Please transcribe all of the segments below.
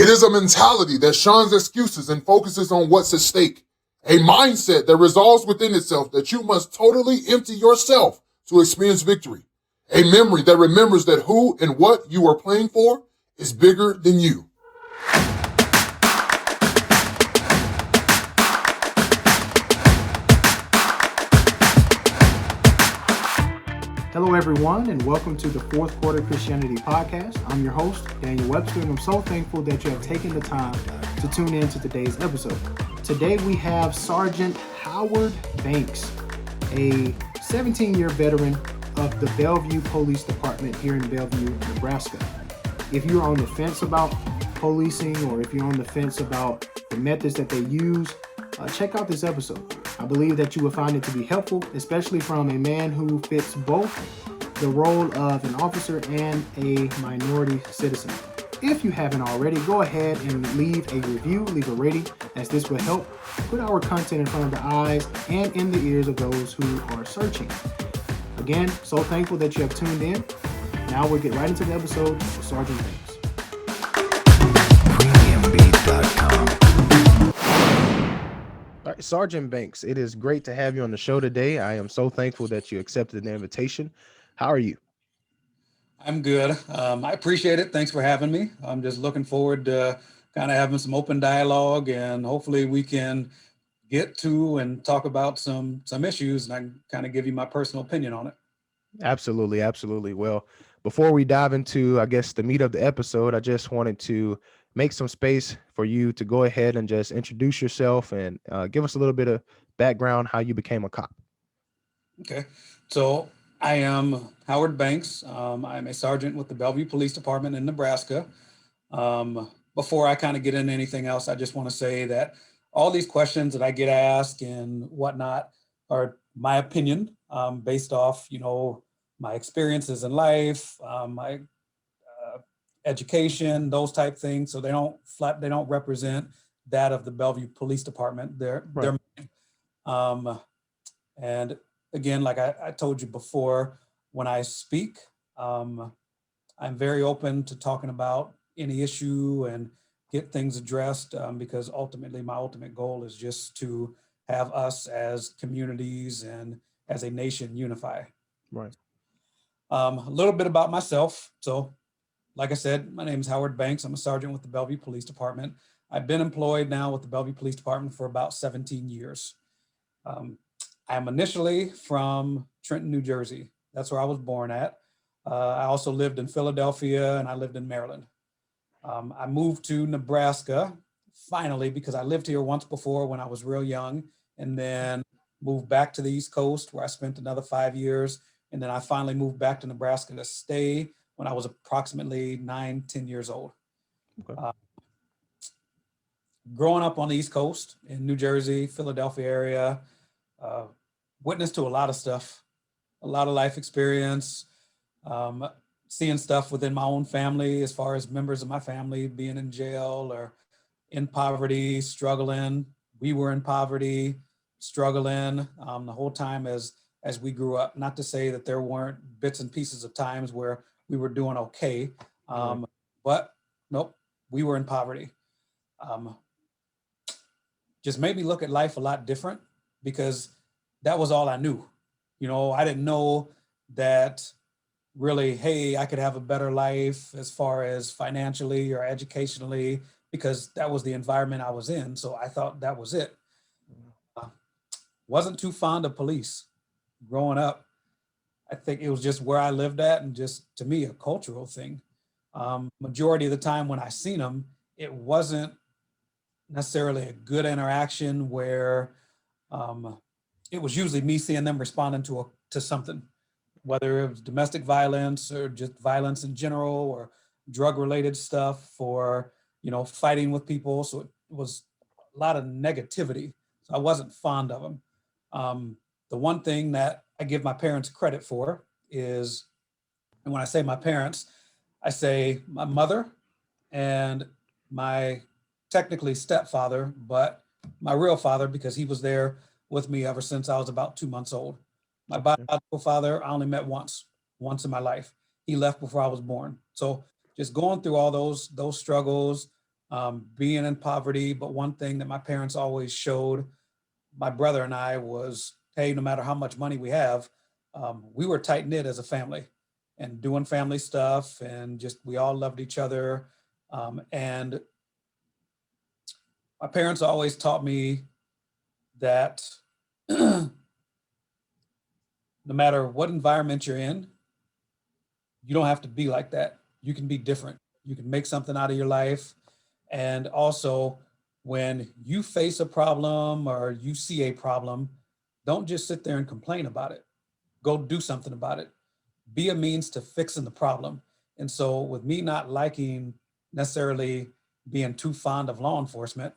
It is a mentality that shuns excuses and focuses on what's at stake. A mindset that resolves within itself that you must totally empty yourself to experience victory. A memory that remembers that who and what you are playing for is bigger than you. Hello, everyone, and welcome to the Fourth Quarter Christianity Podcast. I'm your host, Daniel Webster, and I'm so thankful that you have taken the time to tune in to today's episode. Today, we have Sergeant Howard Banks, a 17-year veteran of the Bellevue Police Department here in Bellevue, Nebraska. If you're on the fence about policing, or if you're on the fence about the methods that they use, check out this episode. I believe that you will find it to be helpful, especially from a man who fits both the role of an officer and a minority citizen. If you haven't already, go ahead and leave a review, leave a rating, as this will help put our content in front of the eyes and in the ears of those who are searching. Again, so thankful that you have tuned in. Now we'll get right into the episode with Sergeant Banks. Premiumbeat.com. All right, Sergeant Banks, it is great to have you on the show today. I am so thankful that you accepted the invitation. How are you? I'm good. I appreciate it. Thanks for having me. I'm just looking forward to kind of having some open dialogue, and hopefully we can get to and talk about some issues, and I can kind of give you my personal opinion on it. Absolutely, absolutely. Well, before we dive into, I guess, the meat of the episode, I just wanted to make some space for you to go ahead and just introduce yourself and give us a little bit of background how you became a cop. Okay. So I am Howard Banks. I'm a sergeant with the Bellevue Police Department in Nebraska. Before I kind of get into anything else, I just want to say that all these questions that I get asked and whatnot are my opinion, based off, my experiences in life, my education, those type things. So they don't represent that of the Bellevue Police Department. Right. And again, like I told you before, when I speak, I'm very open to talking about any issue and get things addressed, because ultimately my ultimate goal is just to have us as communities and as a nation unify. Right. A little bit about myself. So, like I said, my name is Howard Banks. I'm a sergeant with the Bellevue Police Department. I've been employed now with the Bellevue Police Department for about 17 years. I'm initially from Trenton, New Jersey. That's where I was born at. I also lived in Philadelphia, and I lived in Maryland. I moved to Nebraska finally because I lived here once before when I was real young, and then moved back to the East Coast where I spent another 5 years. And then I finally moved back to Nebraska to stay when I was approximately 9-10 years old. Okay. Growing up on the East Coast in New Jersey, Philadelphia area, witnessed to a lot of stuff, a lot of life experience, seeing stuff within my own family as far as members of my family being in jail or in poverty, struggling. We were in poverty, struggling the whole time as we grew up. Not to say that there weren't bits and pieces of times where we were doing okay, but nope, we were in poverty. Just made me look at life a lot different because that was all I knew. I didn't know that really, hey, I could have a better life as far as financially or educationally, because that was the environment I was in. So I thought that was it. Wasn't too fond of police growing up. I think it was just where I lived at, and just, to me, a cultural thing. Majority of the time when I seen them, it wasn't necessarily a good interaction where it was usually me seeing them responding to something, whether it was domestic violence or just violence in general, or drug-related stuff, or fighting with people. So it was a lot of negativity. So I wasn't fond of them. The one thing that I give my parents credit for is, and when I say my parents, I say my mother and my technically stepfather, but my real father, because he was there with me ever since I was about 2 months old. My biological father, I only met once in my life. He left before I was born. So just going through all those struggles, being in poverty. But one thing that my parents always showed my brother and I was, hey, no matter how much money we have, we were tight knit as a family and doing family stuff, and just we all loved each other. And my parents always taught me that no matter what environment you're in, you don't have to be like that. You can be different. You can make something out of your life. And also, when you face a problem or you see a problem, don't just sit there and complain about it. Go do something about it. Be a means to fixing the problem. And so, with me not liking necessarily being too fond of law enforcement,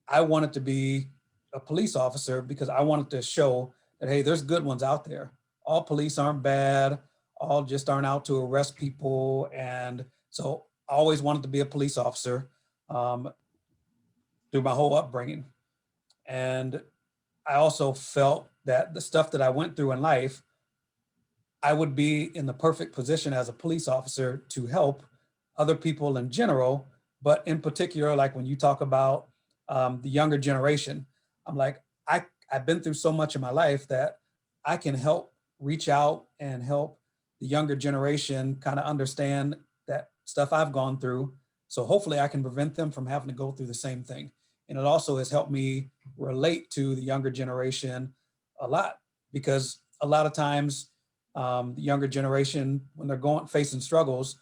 I wanted to be a police officer because I wanted to show that, hey, there's good ones out there. All police aren't bad, all just aren't out to arrest people. And so I always wanted to be a police officer um, through my whole upbringing. And I also felt that the stuff that I went through in life, I would be in the perfect position as a police officer to help other people in general, but in particular, like when you talk about the younger generation, I'm like, I've been through so much in my life that I can help reach out and help the younger generation kind of understand that stuff I've gone through. So hopefully I can prevent them from having to go through the same thing. And it also has helped me relate to the younger generation a lot, because a lot of times the younger generation, when they're going facing struggles,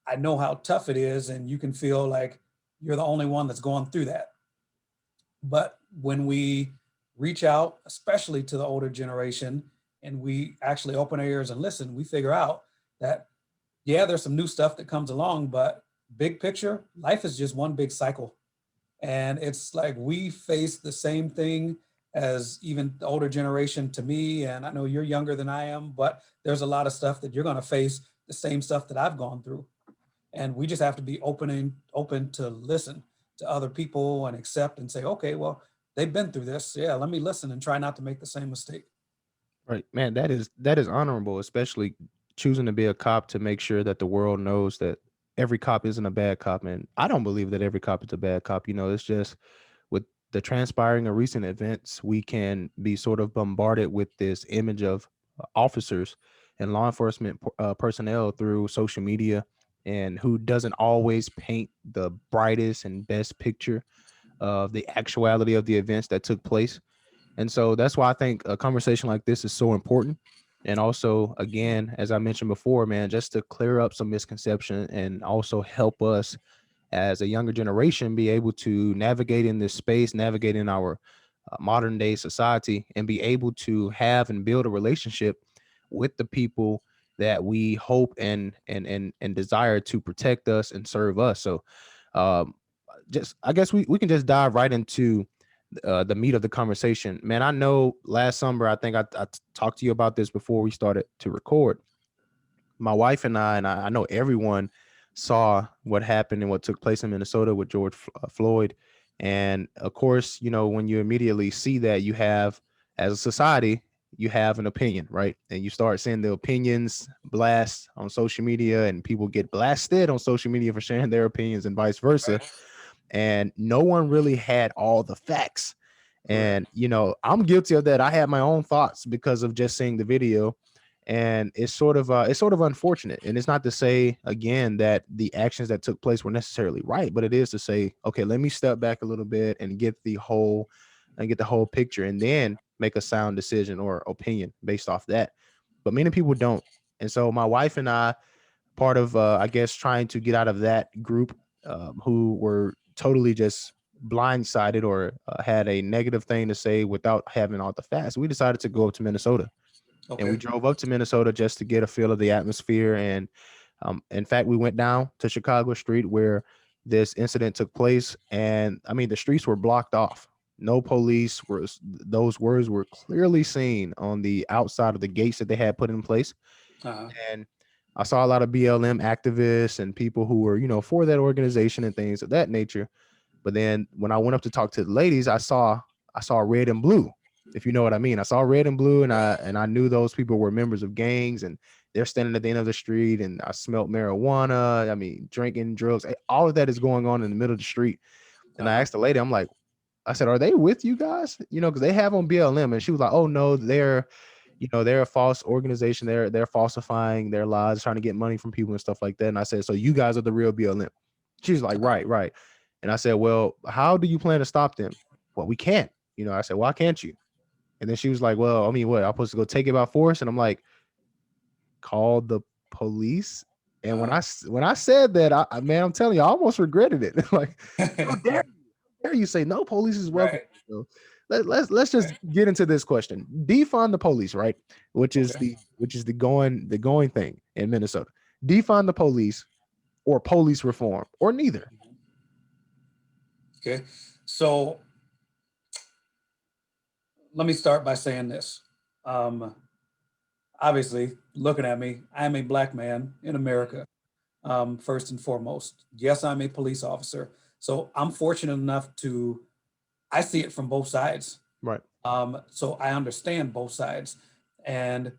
I know how tough it is, and you can feel like you're the only one that's going through that. But when we reach out, especially to the older generation, and we actually open our ears and listen, we figure out that, yeah, there's some new stuff that comes along, but big picture, life is just one big cycle. And it's like we face the same thing as even the older generation to me. And I know you're younger than I am, but there's a lot of stuff that you're going to face the same stuff that I've gone through. And we just have to be open to listen to other people and accept and say, okay, well, they've been through this. Yeah, let me listen and try not to make the same mistake. Right, man. That is honorable, especially choosing to be a cop to make sure that the world knows that every cop isn't a bad cop. And I don't believe that every cop is a bad cop. It's just with the transpiring of recent events, we can be sort of bombarded with this image of officers and law enforcement personnel through social media, and who doesn't always paint the brightest and best picture of the actuality of the events that took place. And so that's why I think a conversation like this is so important. And also, again, as I mentioned before, man, just to clear up some misconception and also help us as a younger generation be able to navigate in this space, navigate in our modern day society, and be able to have and build a relationship with the people that we hope and desire to protect us and serve us. So um, just I guess we can just dive right into the meat of the conversation. Man, I know last summer, I think I talked to you about this before we started to record. My wife and I know everyone saw what happened and what took place in Minnesota with George Floyd. And of course, when you immediately see that, you have, as a society, you have an opinion, right? And you start seeing the opinions blast on social media, and people get blasted on social media for sharing their opinions and vice versa. And no one really had all the facts. Correct. And I'm guilty of that. I had my own thoughts because of just seeing the video, and it's sort of unfortunate. And it's not to say again that the actions that took place were necessarily right, but it is to say, okay, let me step back a little bit and get the whole picture, and then make a sound decision or opinion based off that. But many people don't. And so my wife and I, part of I guess trying to get out of that group, who were totally just blindsided or had a negative thing to say without having all the facts, we decided to go up to Minnesota. And we Okay. drove up to Minnesota just to get a feel of the atmosphere. And in fact, we went down to Chicago Street where this incident took place. And I mean, the streets were blocked off. No police were. Those words were clearly seen on the outside of the gates that they had put in place. Uh-huh. And I saw a lot of BLM activists and people who were, for that organization and things of that nature. But then when I went up to talk to the ladies, I saw red and blue, if you know what I mean. I saw red and blue, and I knew those people were members of gangs, and they're standing at the end of the street and I smelled marijuana. I mean, drinking, drugs, all of that is going on in the middle of the street. And I asked the lady, I'm like, I said, are they with you guys? Because they have on BLM. And she was like, oh no, they're a false organization. They're falsifying their lies, trying to get money from people and stuff like that. And I said, so you guys are the real BLM. She was like, right, right. And I said, well, how do you plan to stop them? Well, we can't. I said, why can't you? And then she was like, well, I mean, what? I'm supposed to go take it by force? And I'm like, call the police. And when I said that, man, I'm telling you, I almost regretted it. Like, how dare you say no police is welcome? Right. So let's just get into this question. Defund the police, right? Which is the going thing in Minnesota. Defund the police or police reform or neither. Okay. So let me start by saying this. Obviously, looking at me, I am a Black man in America, first and foremost. Yes, I'm a police officer. So I'm fortunate enough I see it from both sides. Right. So I understand both sides. And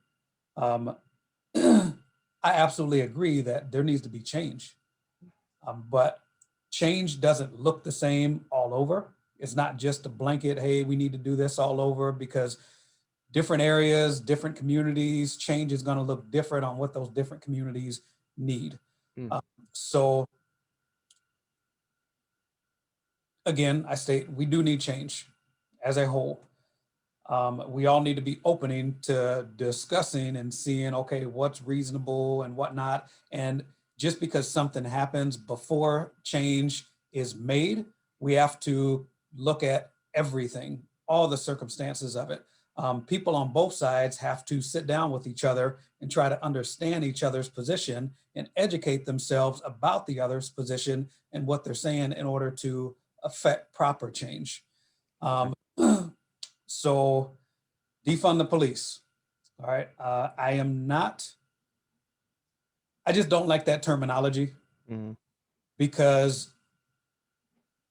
I absolutely agree that there needs to be change. But change doesn't look the same all over. It's not just a blanket, hey, we need to do this all over, because different areas, different communities, change is going to look different on what those different communities need. So again, I state we do need change as a whole. We all need to be opening to discussing and seeing, okay, what's reasonable and whatnot. And just because something happens before change is made, we have to look at everything, all the circumstances of it. People on both sides have to sit down with each other and try to understand each other's position and educate themselves about the other's position and what they're saying in order to affect proper change. So defund the police. All right. I just don't like that terminology because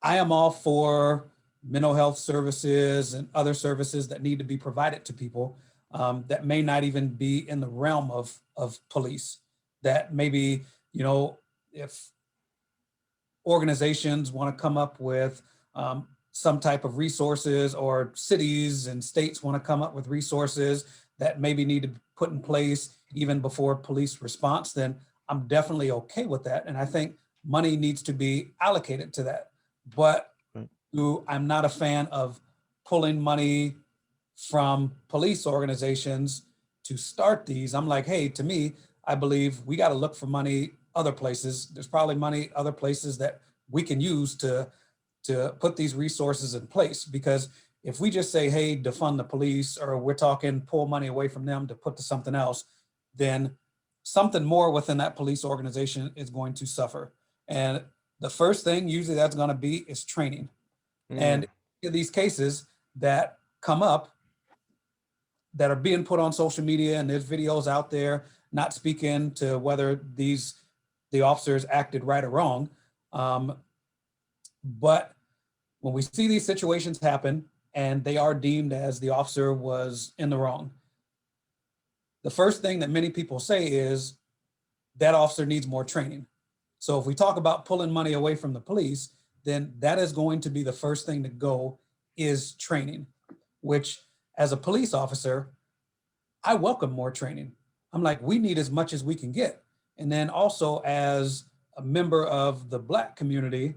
I am all for mental health services and other services that need to be provided to people that may not even be in the realm of police. That maybe, if organizations want to come up with some type of resources, or cities and states want to come up with resources that maybe need to be put in place even before police response, then I'm definitely okay with that. And I think money needs to be allocated to that. But I'm not a fan of pulling money from police organizations to start these. I'm like, hey, to me, I believe we got to look for money other places. There's probably money other places that we can use to put these resources in place. Because if we just say, hey, defund the police, or we're talking pull money away from them to put to something else, then something more within that police organization is going to suffer. And the first thing usually that's going to be is training. And in these cases that come up that are being put on social media, and there's videos out there not speaking to whether the officers acted right or wrong. But when we see these situations happen and they are deemed as the officer was in the wrong, the first thing that many people say is that officer needs more training. So if we talk about pulling money away from the police, then that is going to be the first thing to go, is training, which as a police officer, I welcome more training. I'm like, we need as much as we can get. And then also as a member of the Black community,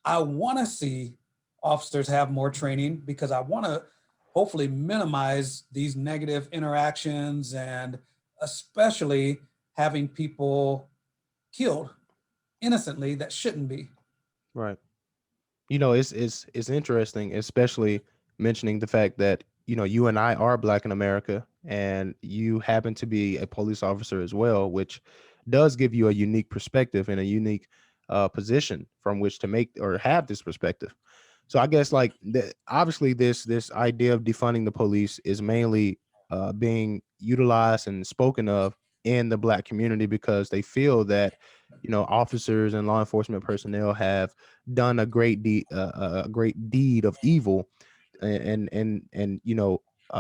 I want to see officers have more training, because I want to hopefully minimize these negative interactions, and especially having people killed innocently that shouldn't be. Right. It's interesting, especially mentioning the fact that, you and I are Black in America, and you happen to be a police officer as well, which does give you a unique perspective and a unique position from which to make or have this perspective. So I guess obviously this idea of defunding the police is mainly being utilized and spoken of in the Black community, because they feel that, officers and law enforcement personnel have done a great deed of evil, and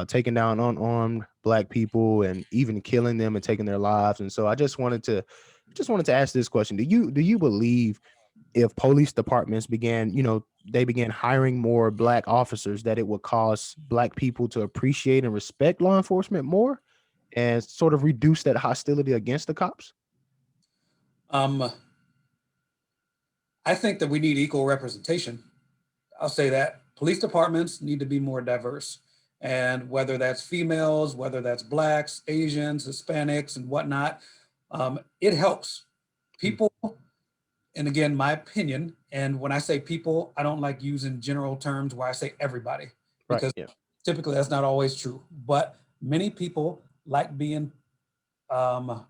taking down unarmed black people and even killing them and taking their lives. And so I just wanted to ask this question: Do you believe if police departments began, they began hiring more black officers, that it would cause black people to appreciate and respect law enforcement more and sort of reduce that hostility against the cops? Um, I think that we need equal representation. I'll say that police departments need to be more diverse. And whether that's females, whether that's blacks, Asians, Hispanics, and whatnot, it helps Mm. people. And again, my opinion, and when I say people, I don't like using general terms where I say everybody, Right. because Yeah. typically that's not always true. But many people like being, um,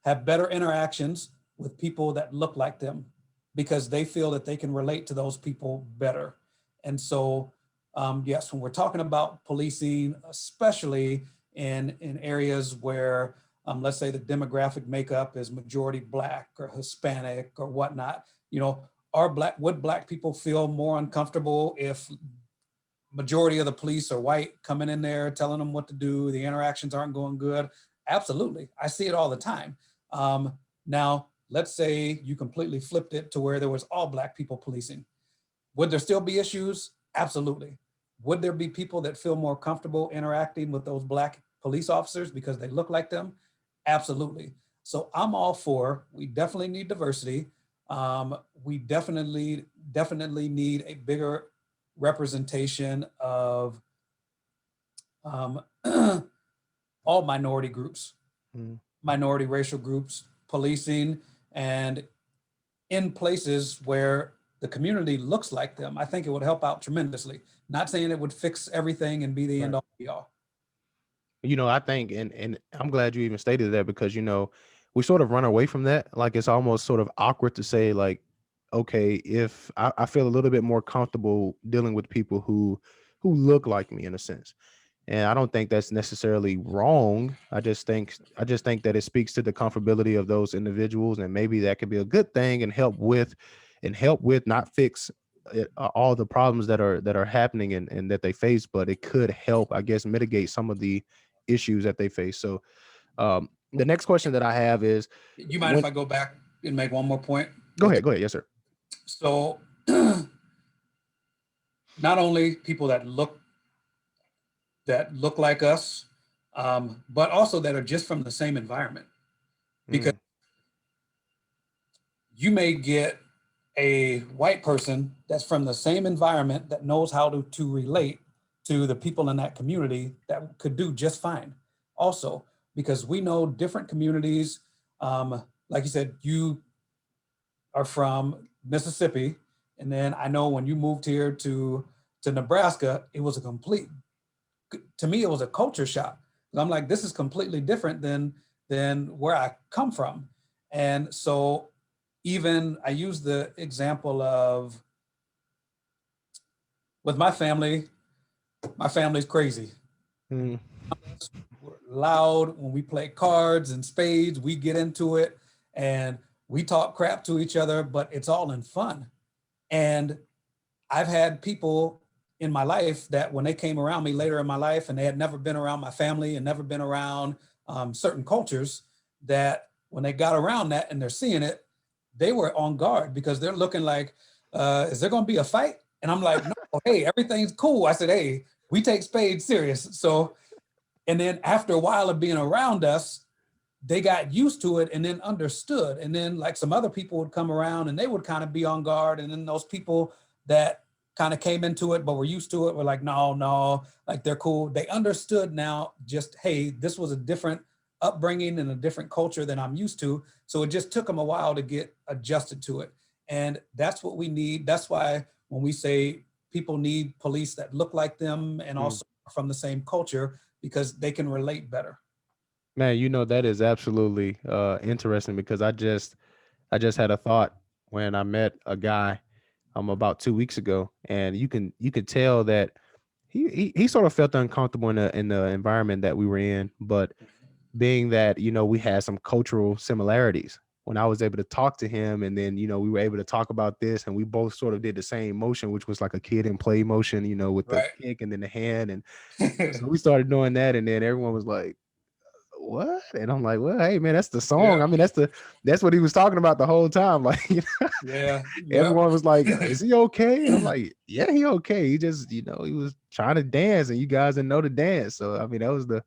have better interactions with people that look like them because they feel that they can relate to those people better. And so, yes, when we're talking about policing, especially in areas where, let's say the demographic makeup is majority black or Hispanic or whatnot, would black people feel more uncomfortable if majority of the police are white coming in there telling them what to do, the interactions aren't going good? Absolutely. I see it all the time. Now, let's say you completely flipped it to where there was all black people policing. Would there still be issues? Absolutely. Would there be people that feel more comfortable interacting with those black police officers because they look like them? Absolutely. So I'm all for, we definitely need diversity. We definitely need a bigger representation of, um, all minority groups, Mm. minority racial groups, policing, and in places where the community looks like them. I think it would help out tremendously. Not saying it would fix everything and be the end Right. all be all. I think, and I'm glad you even stated that, because we sort of run away from that. Like, it's almost sort of awkward to say, like, okay, if I feel a little bit more comfortable dealing with people who look like me in a sense. And I don't think that's necessarily wrong. I just think that it speaks to the comfortability of those individuals, and maybe that could be a good thing and help with not fix all the problems that are happening and that they face, but it could help, I guess, mitigate some of the issues that they face. So the next question that I have is, You mind if when I go back and make one more point? go ahead, yes, sir. So not only people that look like us, but also that are just from the same environment. Because Mm, you may get a white person that's from the same environment that knows how to relate to the people in that community that could do just fine. Also, because we know different communities, like you said, you are from Mississippi, and then I know when you moved here to Nebraska, it was a complete, to me, it was a culture shock. I'm like, this is completely different than where I come from. And so even I use the example of, with my family's crazy. mm, We're loud when we play cards and spades, we get into it and we talk crap to each other, but it's all in fun. And I've had people in my life that when they came around me later in my life and they had never been around my family and never been around certain cultures, that when they got around that and they're seeing it, they were on guard because they're looking like, is there going to be a fight? And I'm like, no, hey, everything's cool. I said, hey, we take spades serious. So, and then after a while of being around us, they got used to it and then understood. And then like some other people would come around and they would kind of be on guard. And then those people that kind of came into it but were used to it were like, no, no, like they're cool. They understood now, just, hey, this was a different upbringing and a different culture than I'm used to. So it just took them a while to get adjusted to it. And that's what we need. That's why when we say people need police that look like them and mm. also from the same culture, because they can relate better. Man, that is absolutely interesting, because I just had a thought when I met a guy about 2 weeks ago, and you could tell that he sort of felt uncomfortable in the environment that we were in, but being that we had some cultural similarities, when I was able to talk to him, and then, you know, we were able to talk about this, and we both sort of did the same motion, which was like a kid in play motion, you know, with the Right. kick and then the hand. And so we started doing that, and then everyone was like, what? And I'm like, well, hey man, that's the song. Yeah. I mean, that's what he was talking about the whole time. Like, you know, Yeah. everyone was like, is he okay? And I'm like, yeah, he okay. He just, you know, he was trying to dance, and you guys didn't know the dance. So I mean, that was the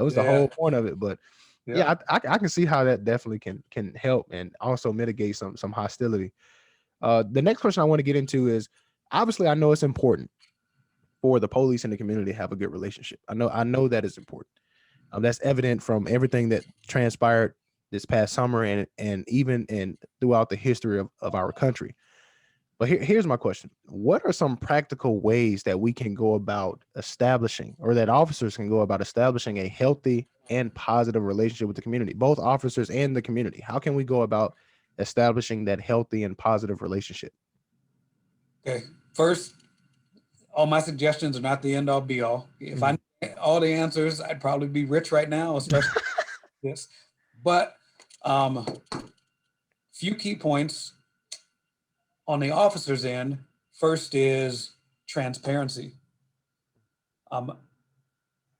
Yeah. whole point of it. But yeah, I can see how that definitely can help and also mitigate some hostility. The next question I want to get into is, obviously I know it's important for the police and the community to have a good relationship. I know that is important. That's evident from everything that transpired this past summer and even throughout the history of our country. But here's my question. What are some practical ways that we can go about establishing, or that officers can go about establishing, a healthy and positive relationship with the community, both officers and the community? How can we go about establishing that healthy and positive relationship? Okay. First, all my suggestions are not the end all be all. If I knew all the answers, I'd probably be rich right now, especially this. But few key points on the officer's end. First is transparency.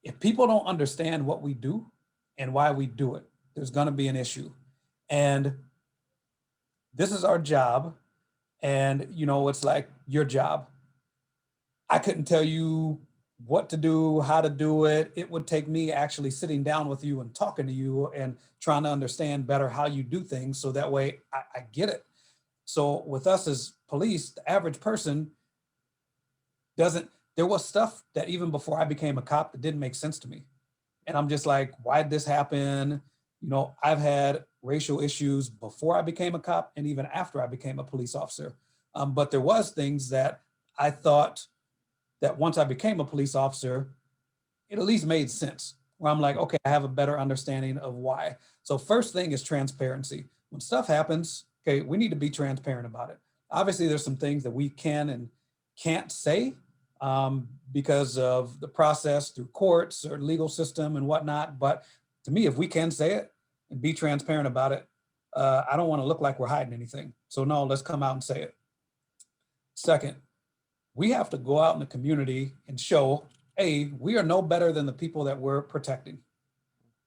If people don't understand what we do and why we do it, there's going to be an issue. And this is our job. And, you know, it's like your job. I couldn't tell you what to do, how to do it. It would take me actually sitting down with you and talking to you and trying to understand better how you do things. So that way I get it. So with us as police, the average person doesn't, there was stuff that even before I became a cop that didn't make sense to me. And I'm just like, why'd this happen? You know, I've had racial issues before I became a cop and even after I became a police officer. But there was things that I thought that once I became a police officer, it at least made sense, where I'm like, okay, I have a better understanding of why. So first thing is transparency. When stuff happens, okay, we need to be transparent about it. Obviously, there's some things that we can and can't say because of the process through courts or legal system and whatnot. But to me, if we can say it and be transparent about it, I don't want to look like we're hiding anything. So no, let's come out and say it. Second, we have to go out in the community and show, hey, we are no better than the people that we're protecting.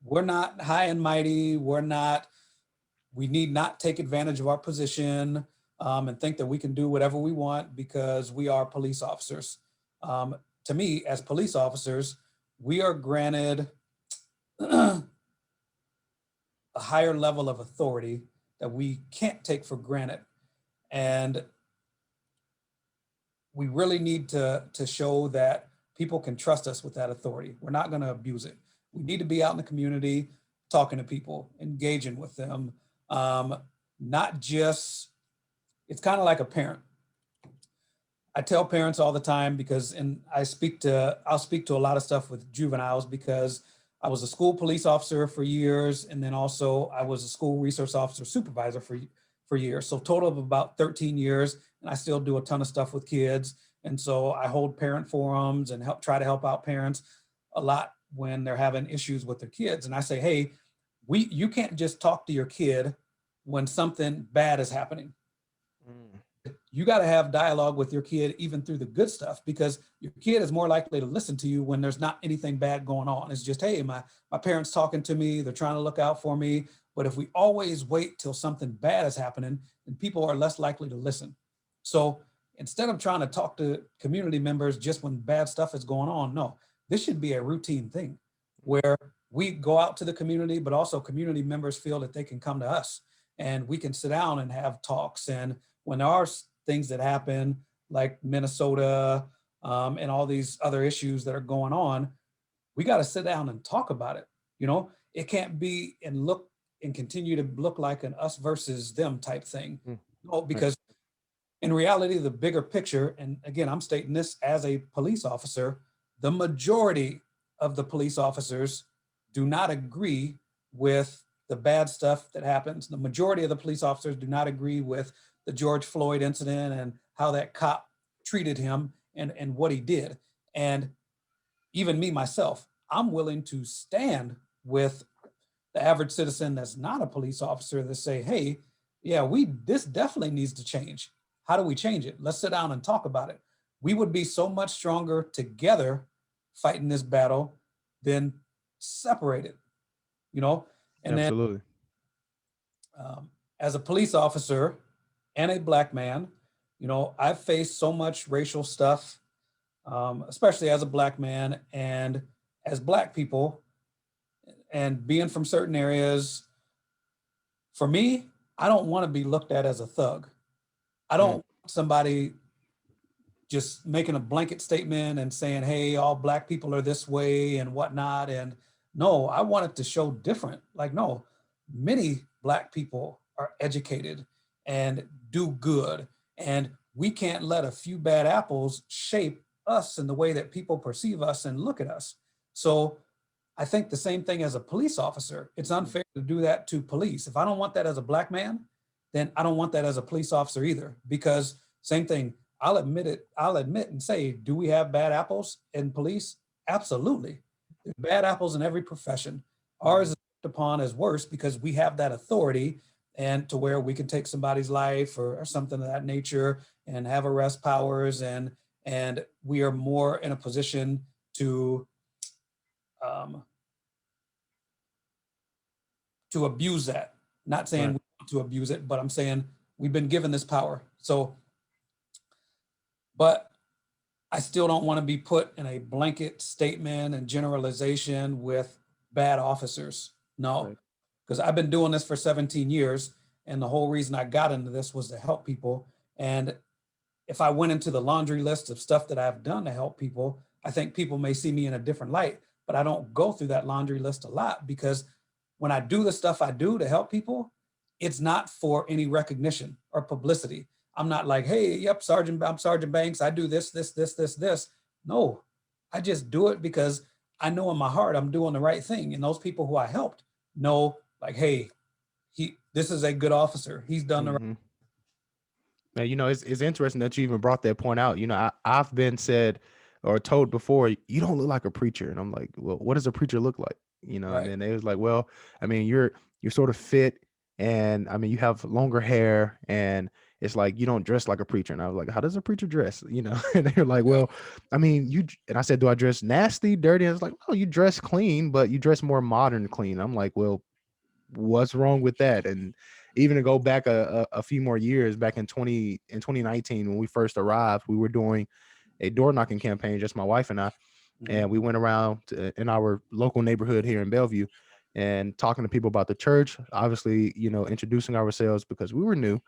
We're not high and mighty. We need not take advantage of our position and think that we can do whatever we want because we are police officers. To me, as police officers, we are granted a higher level of authority that we can't take for granted. And we really need to show that people can trust us with that authority. We're not going to abuse it. We need to be out in the community, talking to people, engaging with them. Not just, it's kind of like a parent. I tell parents all the time because, and I'll speak to a lot of stuff with juveniles because I was a school police officer for years. And then also I was a school resource officer supervisor for years. So total of about 13 years. And I still do a ton of stuff with kids. And so I hold parent forums and try to help out parents a lot when they're having issues with their kids. And I say, hey, you can't just talk to your kid when something bad is happening. You got to have dialogue with your kid even through the good stuff, because your kid is more likely to listen to you when there's not anything bad going on. It's just, hey, my parents talking to me, they're trying to look out for me. But if we always wait till something bad is happening, then people are less likely to listen. So instead of trying to talk to community members just when bad stuff is going on, no, this should be a routine thing where we go out to the community, but also community members feel that they can come to us and we can sit down and have talks. And when there are things that happen like Minnesota and all these other issues that are going on, we got to sit down and talk about it. You know, it can't be and continue to look like an us versus them type thing. No, because in reality, the bigger picture, and again, I'm stating this as a police officer, the majority of the police officers do not agree with the bad stuff that happens. The majority of the police officers do not agree with the George Floyd incident and how that cop treated him and what he did. And even me, myself, I'm willing to stand with the average citizen that's not a police officer that say, hey, yeah, this definitely needs to change. How do we change it? Let's sit down and talk about it. We would be so much stronger together fighting this battle than separated, you know? And then Absolutely. as a police officer and a Black man, I've faced so much racial stuff, especially as a Black man and as Black people, and being from certain areas. For me, I don't want to be looked at as a thug. I don't Mm. want somebody just making a blanket statement and saying, hey, all Black people are this way and whatnot. And no, I want it to show different. Like, no, many Black people are educated and do good. And we can't let a few bad apples shape us in the way that people perceive us and look at us. So I think the same thing as a police officer. It's unfair to do that to police. If I don't want that as a Black man, then I don't want that as a police officer either. Because same thing, I'll admit it. I'll admit and say, do we have bad apples in police? Absolutely. There's bad apples in every profession. Ours is looked upon as worse because we have that authority and to where we can take somebody's life or something of that nature and have arrest powers, and we are more in a position to um, to abuse that. Not saying Right. we want to abuse it, but I'm saying we've been given this power. So, but I still don't want to be put in a blanket statement and generalization with bad officers. No, Right. because I've been doing this for 17 years. And the whole reason I got into this was to help people. And if I went into the laundry list of stuff that I've done to help people, I think people may see me in a different light. But I don't go through that laundry list a lot because when I do the stuff I do to help people, it's not for any recognition or publicity. I'm not like, hey, yep, I'm Sergeant Banks. I do this, this, this, this, this. No, I just do it because I know in my heart I'm doing the right thing. And those people who I helped know, like, hey, this is a good officer. He's done the right. Mhm. Now, it's interesting that you even brought that point out. I've been said or told before, you don't look like a preacher. And I'm like, well, what does a preacher look like? And Right. then they was like, well, I mean, you're sort of fit, and I mean, you have longer hair, and it's like you don't dress like a preacher. And I was like, how does a preacher dress? And they're like, Yeah. well, I mean, and I said, do I dress nasty, dirty? And it's like, oh, you dress clean, but you dress more modern clean. I'm like, well, what's wrong with that? And even to go back a few more years, back in 2019 when we first arrived, we were doing a door knocking campaign, just my wife and I, and we went around in our local neighborhood here in Bellevue and talking to people about the church, obviously, introducing ourselves because we were new.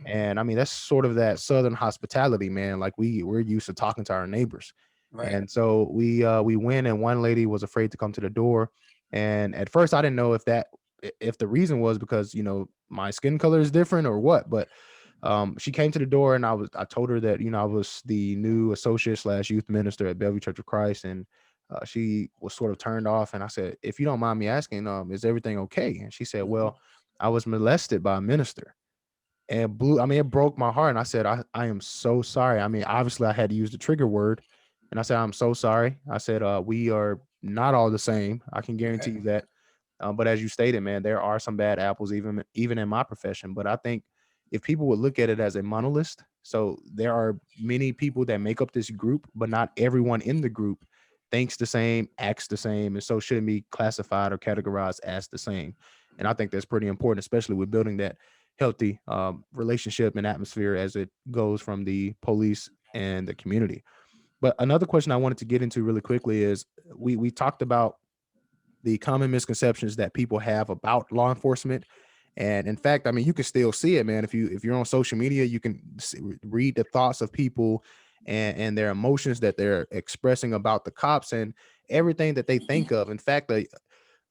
And I mean, that's sort of that Southern hospitality, man. Like we're used to talking to our neighbors. Right. And so we went, and one lady was afraid to come to the door. And at first I didn't know if the reason was because, my skin color is different or what, but she came to the door, and I told her that, I was the new associate / youth minister at Bellevue Church of Christ. And she was sort of turned off. And I said, if you don't mind me asking, is everything okay? And she said, Mhm. well, I was molested by a minister. And it broke my heart. And I said, I am so sorry. I mean, obviously I had to use the trigger word. And I said, I'm so sorry. I said, we are not all the same. I can guarantee Right. you that. But as you stated, man, there are some bad apples, even in my profession. But I think if people would look at it as a monolith, so there are many people that make up this group, but not everyone in the group thinks the same, acts the same, and so shouldn't be classified or categorized as the same. And I think that's pretty important, especially with building that healthy relationship and atmosphere as it goes from the police and the community. But another question I wanted to get into really quickly is we talked about the common misconceptions that people have about law enforcement. And in fact, I mean, you can still see it, man. If you're on social media, you can read the thoughts of people and their emotions that they're expressing about the cops and everything that they think of. In fact,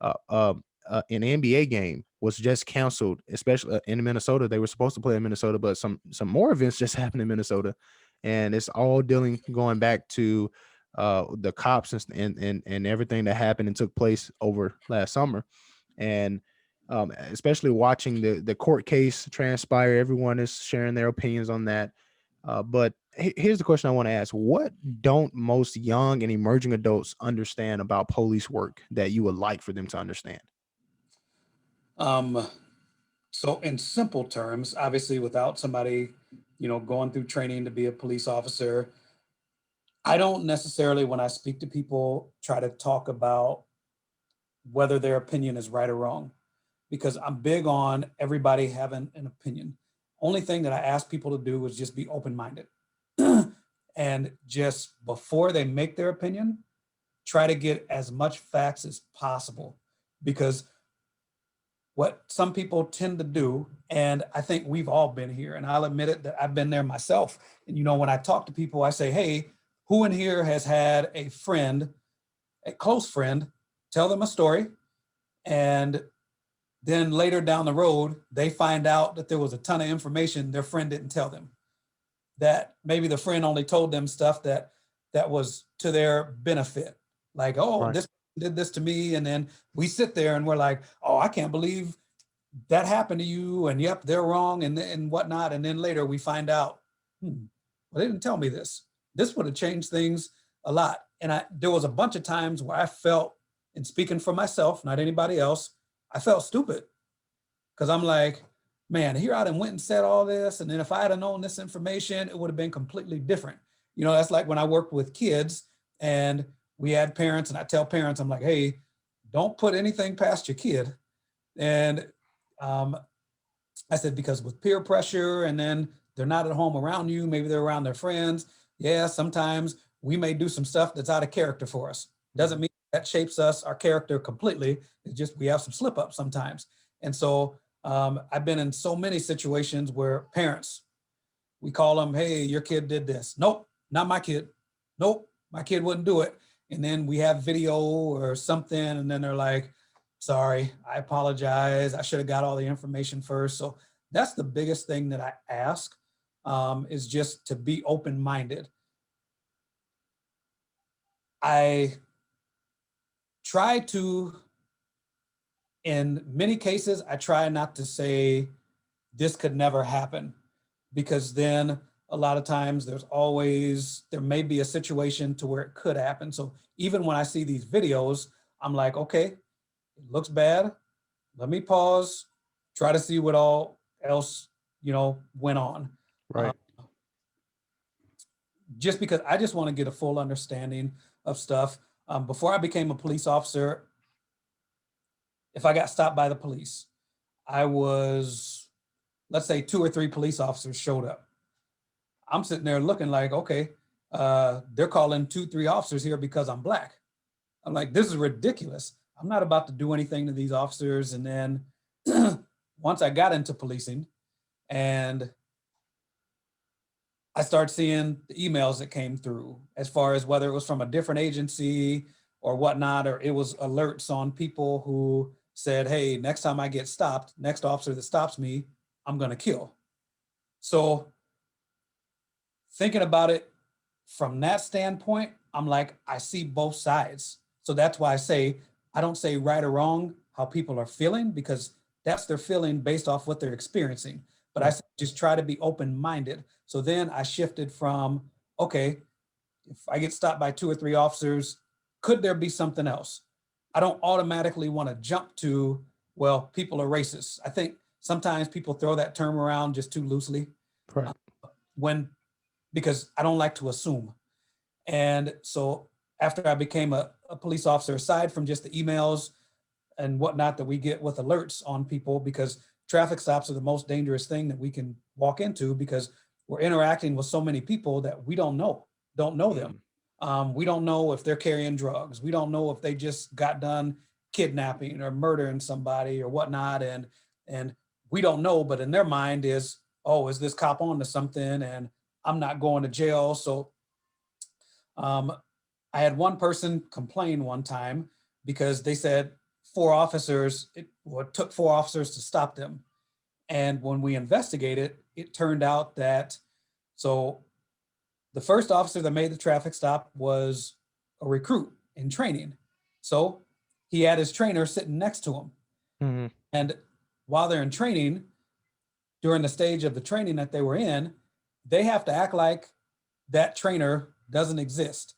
uh, um, an NBA game was just canceled, especially in Minnesota. They were supposed to play in Minnesota, but some more events just happened in Minnesota, and it's all going back to the cops and everything that happened and took place over last summer. And especially watching the court case transpire, everyone is sharing their opinions on that. But here's the question I want to ask: what don't most young and emerging adults understand about police work that you would like for them to understand? So in simple terms, obviously without somebody, going through training to be a police officer, I don't necessarily, when I speak to people, try to talk about whether their opinion is right or wrong, because I'm big on everybody having an opinion. Only thing that I ask people to do is just be open-minded. And just before they make their opinion, try to get as much facts as possible. Because what some people tend to do, and I think we've all been here, and I'll admit it that I've been there myself. And when I talk to people, I say, hey, who in here has had a friend, a close friend, tell them a story, and then later down the road, they find out that there was a ton of information their friend didn't tell them, that maybe the friend only told them stuff that was to their benefit. Like, oh, Right. this did this to me. And then we sit there and we're like, oh, I can't believe that happened to you. And yep, they're wrong and whatnot. And then later we find out, well, they didn't tell me this. This would have changed things a lot. And there was a bunch of times where I felt, and speaking for myself, not anybody else, I felt stupid. Because I'm like, man, here I done went and said all this. And then if I had known this information, it would have been completely different. That's like when I worked with kids and we had parents, and I tell parents, I'm like, hey, don't put anything past your kid. And I said, because with peer pressure, and then they're not at home around you, maybe they're around their friends. Yeah, sometimes we may do some stuff that's out of character for us. Doesn't mean that shapes us, our character completely. It's just we have some slip ups sometimes. And so I've been in so many situations where parents, we call them, hey, your kid did this. Nope, not my kid. Nope, my kid wouldn't do it. And then we have video or something, and then they're like, sorry, I apologize. I should have got all the information first. So that's the biggest thing that I ask, is just to be open-minded. I try to, in many cases, I try not to say this could never happen, because then a lot of times there may be a situation to where it could happen. So even when I see these videos, I'm like, okay, it looks bad. Let me pause, try to see what all else, went on. Right. Just because I just want to get a full understanding of stuff. Before I became a police officer, if I got stopped by the police, let's say 2 or 3 police officers showed up. I'm sitting there looking like, okay, they're calling 2, 3 officers here because I'm Black. I'm like, this is ridiculous. I'm not about to do anything to these officers. And then once I got into policing and I started seeing the emails that came through, as far as whether it was from a different agency or whatnot, or it was alerts on people who said, hey, next time I get stopped, next officer that stops me, I'm going to kill. So thinking about it from that standpoint, I'm like, I see both sides. So that's why I don't say right or wrong how people are feeling, because that's their feeling based off what they're experiencing. But I just try to be open-minded. So then I shifted from, okay, if I get stopped by 2 or 3 officers, could there be something else? I don't automatically want to jump to, well, people are racist. I think sometimes people throw that term around just too loosely. Right. Because I don't like to assume. And so after I became a police officer, aside from just the emails and whatnot that we get with alerts on people, because traffic stops are the most dangerous thing that we can walk into, because we're interacting with so many people that we don't know them. We don't know if they're carrying drugs. We don't know if they just got done kidnapping or murdering somebody or whatnot. And we don't know, but in their mind is, oh, is this cop on to something? And I'm not going to jail. So I had one person complain one time because they said it took 4 officers to stop them. And when we investigated, it turned out that, so the first officer that made the traffic stop was a recruit in training. So he had his trainer sitting next to him. Mhm. And while they're in training, during the stage of the training that they were in, they have to act like that trainer doesn't exist.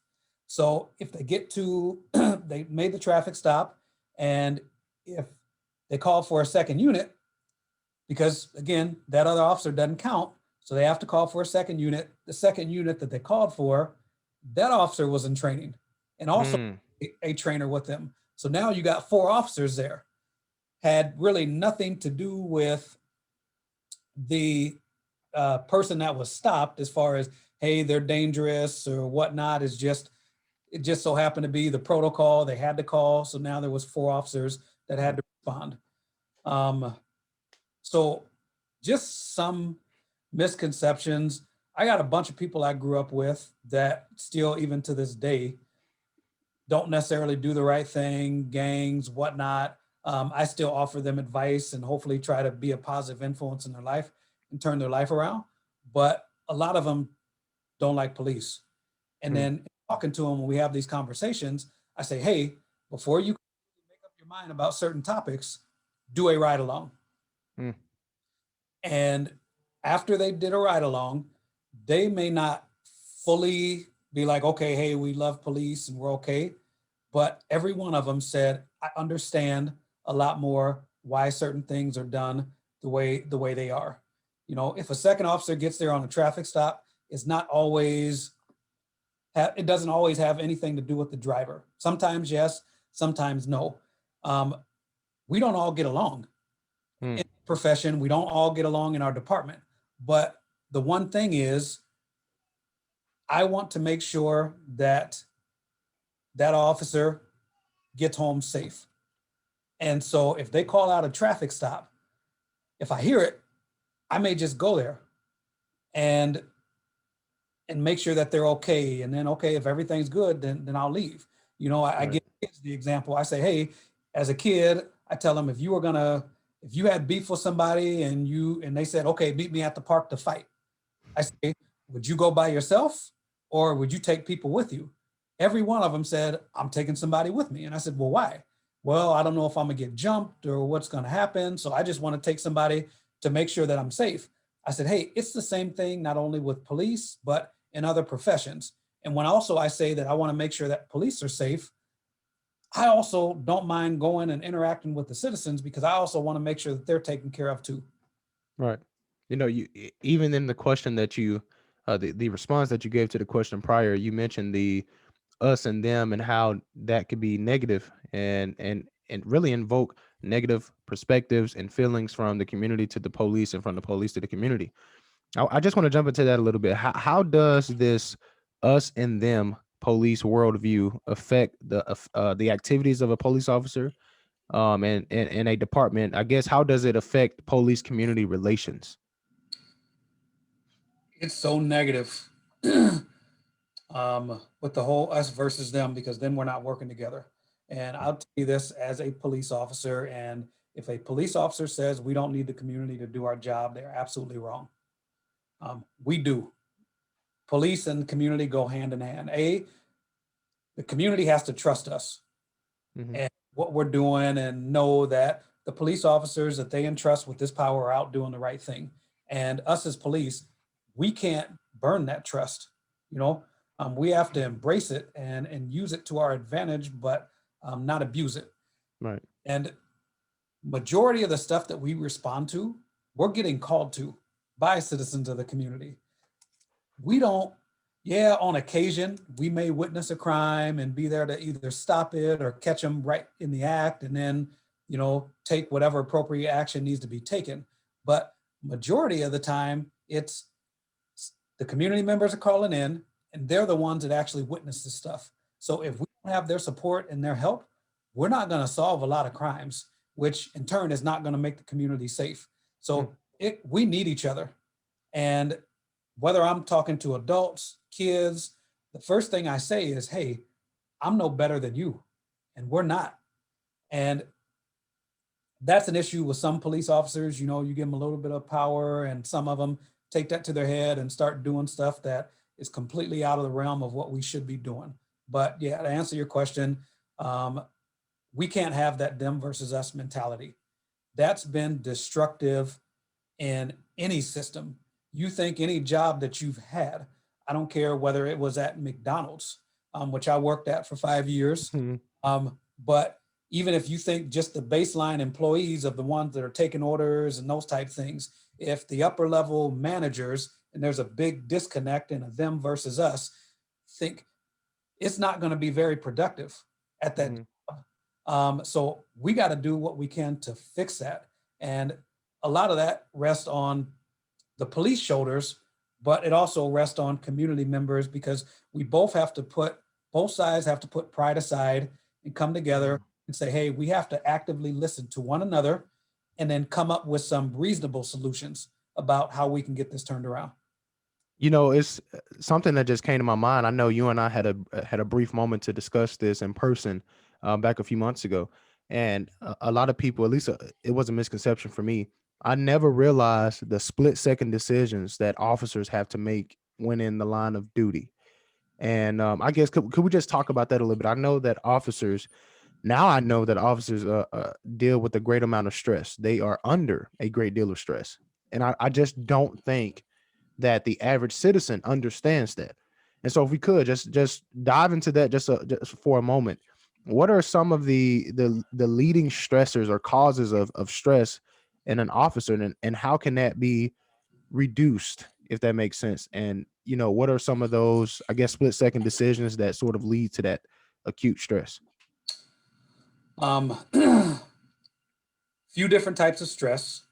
So if they get to, they made the traffic stop, and if They call for a second unit because, again, that other officer doesn't count. So they have to call for a second unit. The second unit that they called for, that officer was in training and also a trainer with them. So now you got 4 officers there. Had really nothing to do with the person that was stopped as far as, hey, they're dangerous or whatnot. It just so happened to be the protocol. They had to call. So now there was 4 officers that had to respond. So just some misconceptions. I got a bunch of people I grew up with that still, even to this day, don't necessarily do the right thing, gangs, whatnot. I still offer them advice and hopefully try to be a positive influence in their life and turn their life around. But a lot of them don't like police. And then talking to them when we have these conversations, I say, hey, before you make up your mind about certain topics, do a ride along. And after they did a ride along, they may not fully be like, okay, hey, we love police and we're okay. But every one of them said, I understand a lot more why certain things are done the way they are. You know, if a second officer gets there on a traffic stop, it's not always, it doesn't always have anything to do with the driver. Sometimes yes, sometimes no. We don't all get along in the profession. We don't all get along in our department. But the one thing is, I want to make sure that that officer gets home safe. And so if they call out a traffic stop, if I hear it, I may just go there and make sure that they're okay. And then, okay, if everything's good, then I'll leave. You know, I give kids the example. I say, hey, as a kid, I tell them, if you had beef with somebody and they said, okay, meet me at the park to fight, I say, would you go by yourself or would you take people with you? Every one of them said, I'm taking somebody with me. And I said, well, why? Well, I don't know if I'm gonna get jumped or what's gonna happen. So I just want to take somebody to make sure that I'm safe. I said, hey, it's the same thing, not only with police, but in other professions. And when also I say that I want to make sure that police are safe, I also don't mind going and interacting with the citizens because I also want to make sure that they're taken care of too. Right. You know, even in the question that you, the response that you gave to the question prior, you mentioned the us and them and how that could be negative and really invoke negative perspectives and feelings from the community to the police and from the police to the community. I just want to jump into that a little bit. How does this us and them police worldview affect the activities of a police officer and a department? I guess, how does it affect police community relations? It's so negative with the whole us versus them, because then we're not working together. And I'll tell you this as a police officer, and if a police officer says we don't need the community to do our job, they're absolutely wrong. We do. Police and community go hand in hand. The community has to trust us and what we're doing and know that the police officers that they entrust with this power are out doing the right thing. And us as police, we can't burn that trust. You know, we have to embrace it and use it to our advantage, but not abuse it. Right. And majority of the stuff that we respond to, we're getting called to by citizens of the community. We don't, yeah, on occasion, we may witness a crime and be there to either stop it or catch them right in the act and then, you know, take whatever appropriate action needs to be taken. But majority of the time, it's the community members are calling in and they're the ones that actually witness this stuff. So if we don't have their support and their help, we're not going to solve a lot of crimes, which in turn is not going to make the community safe. So we need each other. And whether I'm talking to adults, kids, the first thing I say is, hey, I'm no better than you, and we're not. And that's an issue with some police officers. You know, you give them a little bit of power and some of them take that to their head and start doing stuff that is completely out of the realm of what we should be doing. But yeah, to answer your question, we can't have that them versus us mentality. That's been destructive in any system. You think any job that you've had, I don't care whether it was at McDonald's, which I worked at for 5 years, but even if you think just the baseline employees of the ones that are taking orders and those type things, if the upper level managers, and there's a big disconnect in a them versus us, think it's not going to be very productive at that job. So we got to do what we can to fix that. And a lot of that rests on the police shoulders, but it also rests on community members, because we both sides have to put pride aside and come together and say, hey, we have to actively listen to one another and then come up with some reasonable solutions about how we can get this turned around. You know, it's something that just came to my mind. I know you and I had a brief moment to discuss this in person back a few months ago, and a lot of people, at least it was a misconception for me. I never realized the split-second decisions that officers have to make when in the line of duty. And I guess could we just talk about that a little bit? I know that officers deal with a great amount of stress. They are under a great deal of stress, and I just don't think that the average citizen understands that. And so if we could just dive into that just for a moment, what are some of the leading stressors or causes of stress in an officer, and how can that be reduced, if that makes sense? And you know, what are some of those, I guess, split second decisions that sort of lead to that acute stress? Few different types of stress.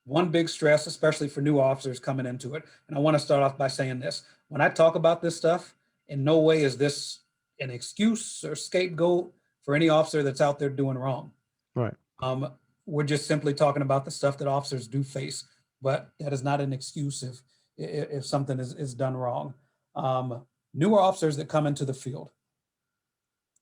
One big stress, especially for new officers coming into it. And I want to start off by saying this. When I talk about this stuff, in no way is this an excuse or scapegoat for any officer that's out there doing wrong. Right. We're just simply talking about the stuff that officers do face, but that is not an excuse if something is done wrong. Newer officers that come into the field,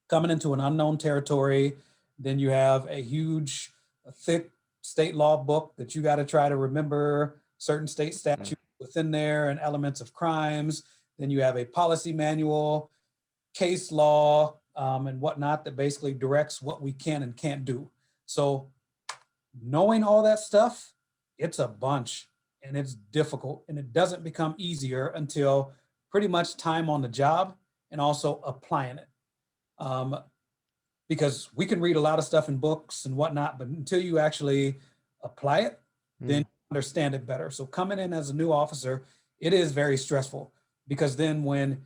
coming into an unknown territory, then you have a huge, thick state law book that you got to try to remember certain state statutes within there and elements of crimes. Then you have a policy manual, case law, and whatnot that basically directs what we can and can't do. So knowing all that stuff, it's a bunch and it's difficult, and it doesn't become easier until pretty much time on the job and also applying it. Because we can read a lot of stuff in books and whatnot, but until you actually apply it, then you understand it better. So coming in as a new officer, it is very stressful, because then when,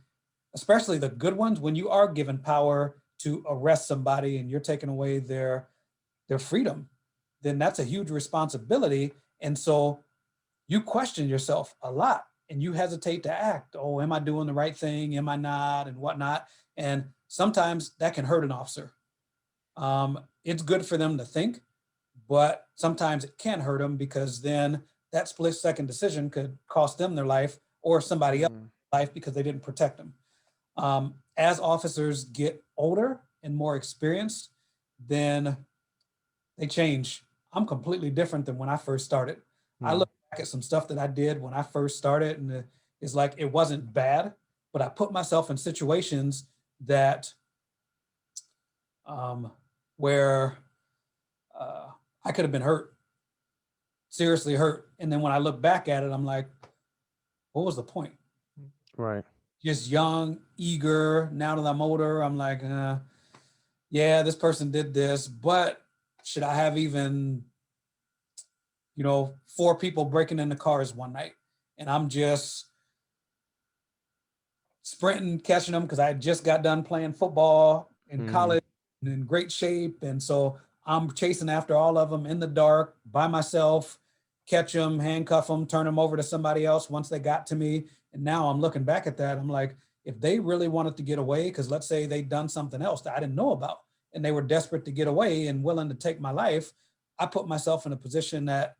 especially the good ones, when you are given power to arrest somebody and you're taking away their freedom, then that's a huge responsibility. And so you question yourself a lot and you hesitate to act. Oh, am I doing the right thing? Am I not? And whatnot. And sometimes that can hurt an officer. It's good for them to think, but sometimes it can hurt them, because then that split second decision could cost them their life or somebody else's life because they didn't protect them. As officers get older and more experienced, then they change. I'm completely different than when I first started. I look back at some stuff that I did when I first started, and it's like, it wasn't bad, but I put myself in situations that where I could have been hurt, seriously hurt. And then when I look back at it, I'm like, what was the point? Right. Just young, eager. Now that I'm older, I'm like, yeah, this person did this, but should I have even, 4 people breaking into cars one night, and I'm just sprinting, catching them, because I just got done playing football in college and in great shape. And so I'm chasing after all of them in the dark by myself, catch them, handcuff them, turn them over to somebody else once they got to me. And now I'm looking back at that, I'm like, if they really wanted to get away, because let's say they'd done something else that I didn't know about, and they were desperate to get away and willing to take my life, I put myself in a position that,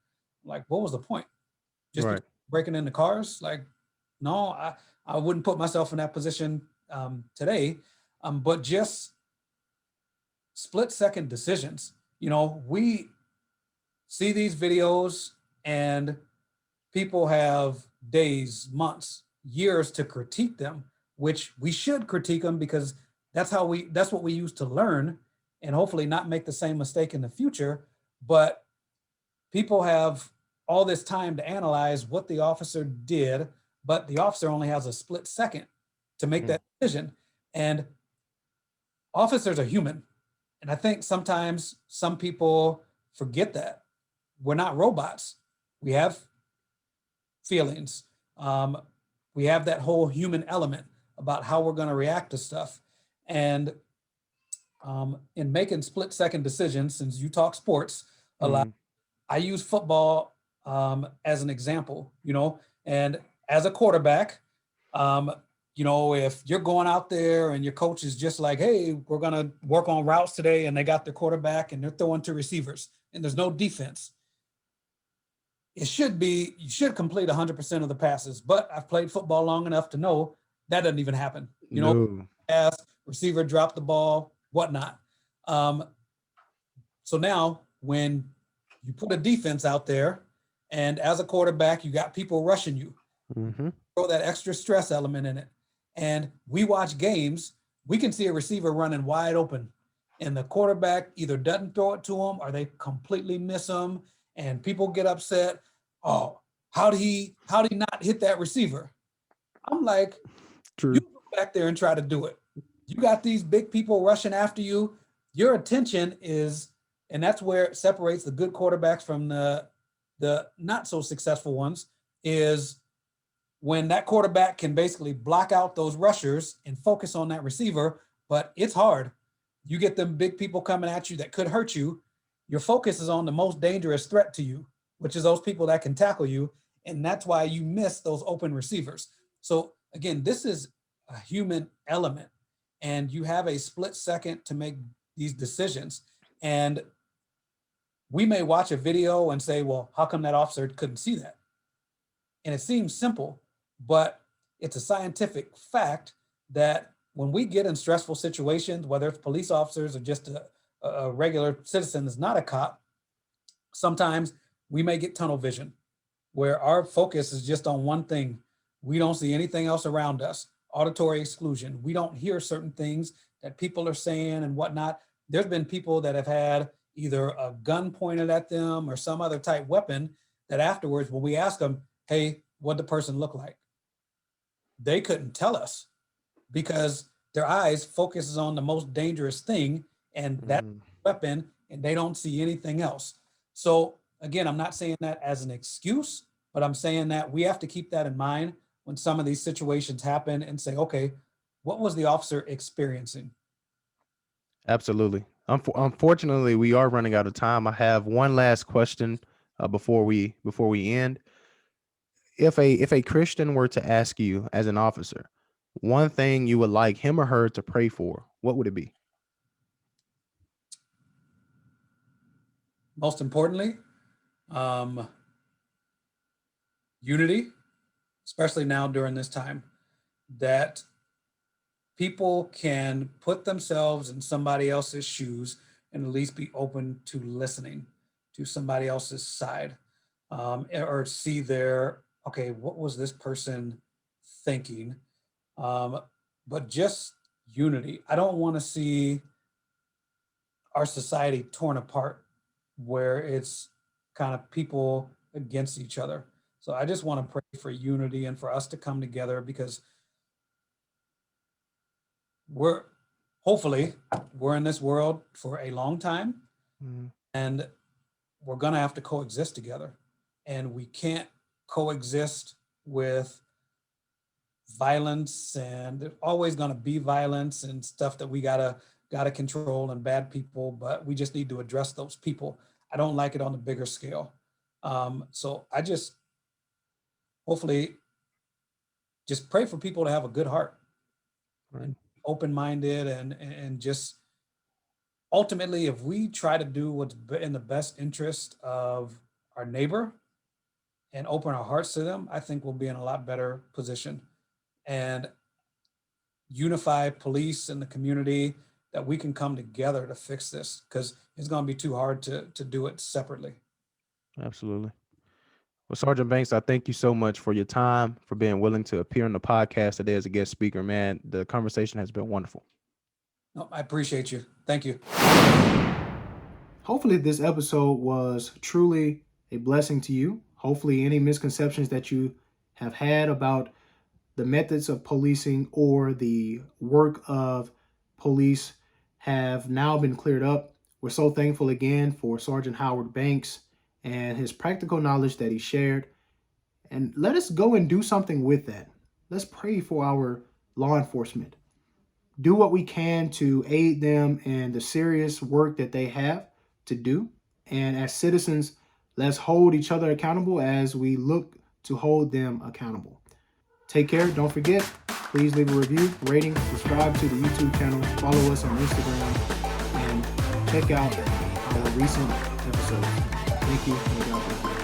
like, what was the point? Just Right. breaking into cars? Like, no, I wouldn't put myself in that position today. But just split second decisions. We see these videos and people have days, months, years to critique them, which we should critique them, because that's what we use to learn and hopefully not make the same mistake in the future. But people have all this time to analyze what the officer did, but the officer only has a split second to make that decision. And officers are human, And I think sometimes some people forget that we're not robots. We have feelings. Um, we have that whole human element about how we're going to react to stuff. And in making split second decisions, since you talk sports a lot, I use football as an example, and as a quarterback, if you're going out there and your coach is just like, hey, we're going to work on routes today, and they got their quarterback and they're throwing to receivers and there's no defense. You should complete 100% of the passes, but I've played football long enough to know that doesn't even happen. Pass, receiver drop the ball, whatnot. So now when you put a defense out there and as a quarterback, you got people rushing you, throw that extra stress element in it. And we watch games, we can see a receiver running wide open and the quarterback either doesn't throw it to him or they completely miss him and people get upset. Oh, how did he not hit that receiver? I'm like, True. you go back there and try to do it. You got these big people rushing after you. Your attention is, and that's where it separates the good quarterbacks from the not so successful ones, is when that quarterback can basically block out those rushers and focus on that receiver. But it's hard. You get them big people coming at you that could hurt you. Your focus is on the most dangerous threat to you, which is those people that can tackle you. And that's why you miss those open receivers. So again, this is a human element, and you have a split second to make these decisions. And we may watch a video and say, well, how come that officer couldn't see that? And it seems simple, but it's a scientific fact that when we get in stressful situations, whether it's police officers or just a regular citizen that's not a cop, sometimes we may get tunnel vision where our focus is just on one thing. We don't see anything else around us. Auditory exclusion. We don't hear certain things that people are saying and whatnot. There's been people that have had either a gun pointed at them or some other type weapon that afterwards, when we ask them, hey, what'd the person look like? They couldn't tell us because their eyes focuses on the most dangerous thing and that weapon, and they don't see anything else. So again, I'm not saying that as an excuse, but I'm saying that we have to keep that in mind when some of these situations happen and say, okay, what was the officer experiencing? Absolutely. Unfortunately, we are running out of time. I have one last question before we end. If a Christian were to ask you as an officer, one thing you would like him or her to pray for, what would it be? Most importantly, unity, especially now during this time, that people can put themselves in somebody else's shoes and at least be open to listening to somebody else's side, or see okay, what was this person thinking? But just unity. I don't want to see our society torn apart where it's kind of people against each other. So I just want to pray for unity and for us to come together, because hopefully we're in this world for a long time, and we're going to have to coexist together, and we can't coexist with violence, and there's always going to be violence and stuff that we gotta control, and bad people, but we just need to address those people. I don't like it on a bigger scale. So I just hopefully just pray for people to have a good heart, and open-minded, and just ultimately, if we try to do what's in the best interest of our neighbor and open our hearts to them, I think we'll be in a lot better position. And unify police and the community, that we can come together to fix this, because it's going to be too hard to do it separately. Absolutely. Well, Sergeant Banks, I thank you so much for your time, for being willing to appear on the podcast today as a guest speaker, man. The conversation has been wonderful. No, I appreciate you. Thank you. Hopefully this episode was truly a blessing to you. Hopefully any misconceptions that you have had about the methods of policing or the work of police have now been cleared up. We're so thankful again for Sergeant Howard Banks and his practical knowledge that he shared. And let us go and do something with that. Let's pray for our law enforcement. Do what we can to aid them in the serious work that they have to do. And as citizens, let's hold each other accountable as we look to hold them accountable. Take care. Don't forget, please leave a review, rating, subscribe to the YouTube channel, follow us on Instagram, and check out our recent episodes. Thank you. And God bless you.